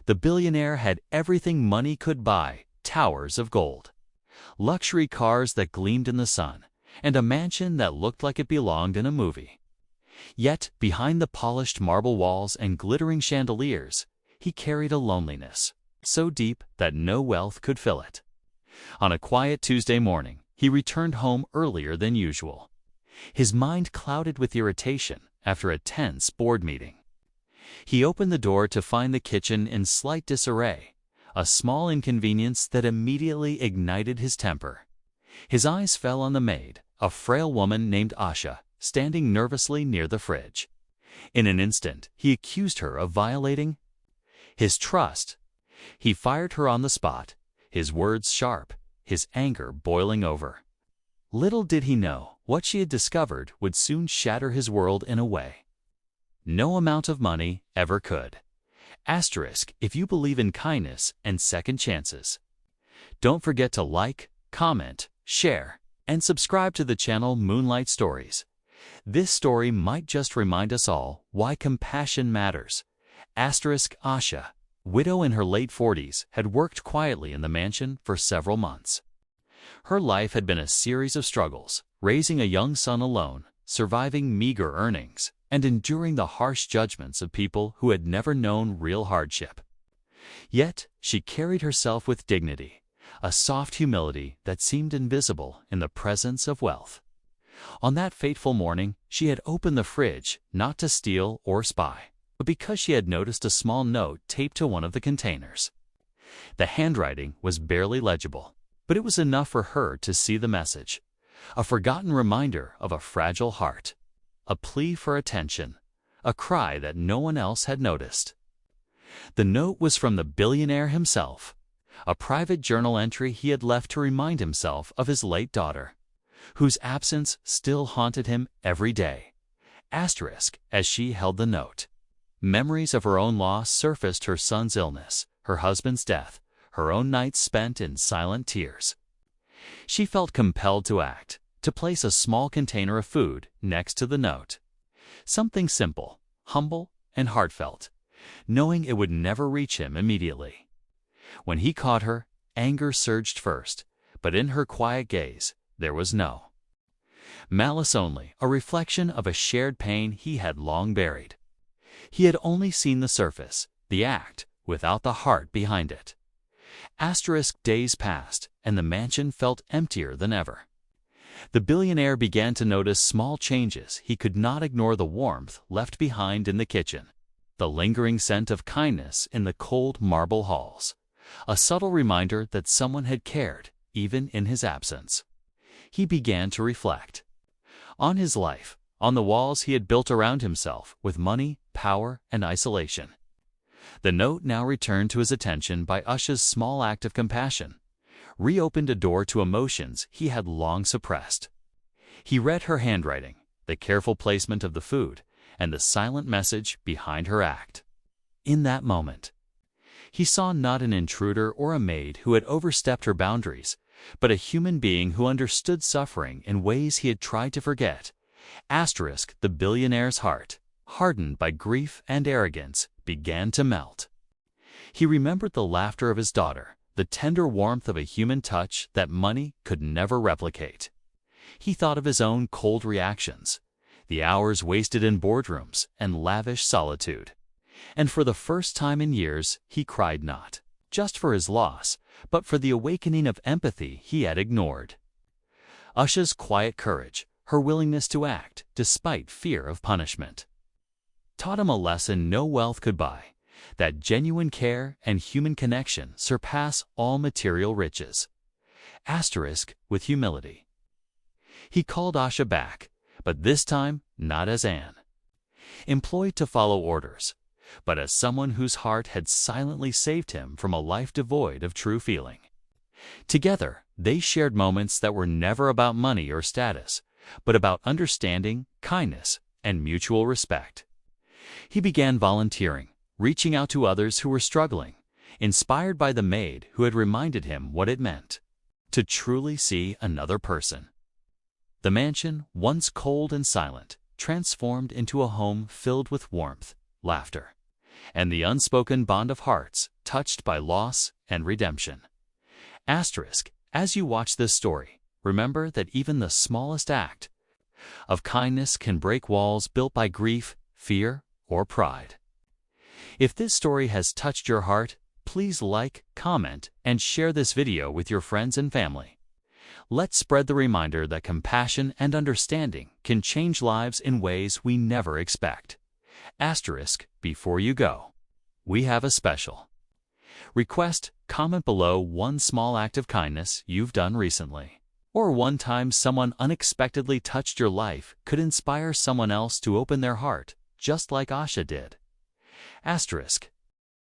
The billionaire had everything money could buy: towers of gold, luxury cars that gleamed in the sun, and a mansion that looked like it belonged in a movie. Yet, behind the polished marble walls and glittering chandeliers, he carried a loneliness so deep that no wealth could fill it. On a quiet Tuesday morning, he returned home earlier than usual, his mind clouded with irritation after a tense board meeting. He opened the door to find the kitchen in slight disarray, a small inconvenience that immediately ignited his temper. His eyes fell on the maid, a frail woman named Asha, standing nervously near the fridge. In an instant, he accused her of violating his trust. He fired her on the spot, his words sharp, his anger boiling over. Little did he know, what she had discovered would soon shatter his world in a way no amount of money ever could. Asterisk if you believe in kindness and second chances. Don't forget to like, comment, share, and subscribe to the channel Moonlight Stories. This story might just remind us all why compassion matters. Asterisk Asha, widow in her late 40s, had worked quietly in the mansion for several months. Her life had been a series of struggles, raising a young son alone, surviving meager earnings, and enduring the harsh judgments of people who had never known real hardship. Yet, she carried herself with dignity, a soft humility that seemed invisible in the presence of wealth. On that fateful morning, she had opened the fridge not to steal or spy, but because she had noticed a small note taped to one of the containers. The handwriting was barely legible, but it was enough for her to see the message, a forgotten reminder of a fragile heart, a plea for attention, a cry that no one else had noticed. The note was from the billionaire himself, a private journal entry he had left to remind himself of his late daughter, whose absence still haunted him every day. Asterisk as she held the note. Memories of her own loss surfaced: her son's illness, her husband's death, her own nights spent in silent tears. She felt compelled to act, to place a small container of food next to the note. Something simple, humble, and heartfelt, knowing it would never reach him immediately. When he caught her, anger surged first, but in her quiet gaze there was no malice, only a reflection of a shared pain he had long buried. He had only seen the surface, the act, without the heart behind it. Asterisk days passed, and the mansion felt emptier than ever. The billionaire began to notice small changes. He could not ignore the warmth left behind in the kitchen, the lingering scent of kindness in the cold marble halls, a subtle reminder that someone had cared, even in his absence. He began to reflect on his life, on the walls he had built around himself with money, power, and isolation. The note now returned to his attention by Asha's small act of compassion, reopened a door to emotions he had long suppressed. He read her handwriting, the careful placement of the food, and the silent message behind her act. In that moment, he saw not an intruder or a maid who had overstepped her boundaries, but a human being who understood suffering in ways he had tried to forget. Asterisk the billionaire's heart, hardened by grief and arrogance, began to melt. He remembered the laughter of his daughter, the tender warmth of a human touch that money could never replicate. He thought of his own cold reactions, the hours wasted in boardrooms and lavish solitude. And for the first time in years, he cried not just for his loss, but for the awakening of empathy he had ignored. Asha's quiet courage, her willingness to act despite fear of punishment, taught him a lesson no wealth could buy, that genuine care and human connection surpass all material riches. Asterisk with humility. He called Asha back, but this time not as Anne, employed to follow orders, but as someone whose heart had silently saved him from a life devoid of true feeling. Together, they shared moments that were never about money or status, but about understanding, kindness, and mutual respect. He began volunteering, reaching out to others who were struggling, inspired by the maid who had reminded him what it meant to truly see another person. The mansion, once cold and silent, transformed into a home filled with warmth, laughter, and the unspoken bond of hearts touched by loss and redemption. Asterisk, as you watch this story, remember that even the smallest act of kindness can break walls built by grief, fear, or pride. If this story has touched your heart, please like, comment, and share this video with your friends and family. Let's spread the reminder that compassion and understanding can change lives in ways we never expect. Asterisk, before you go, we have a special request. Comment below one small act of kindness you've done recently, or one time someone unexpectedly touched your life could inspire someone else to open their heart, just like Asha did. Asterisk,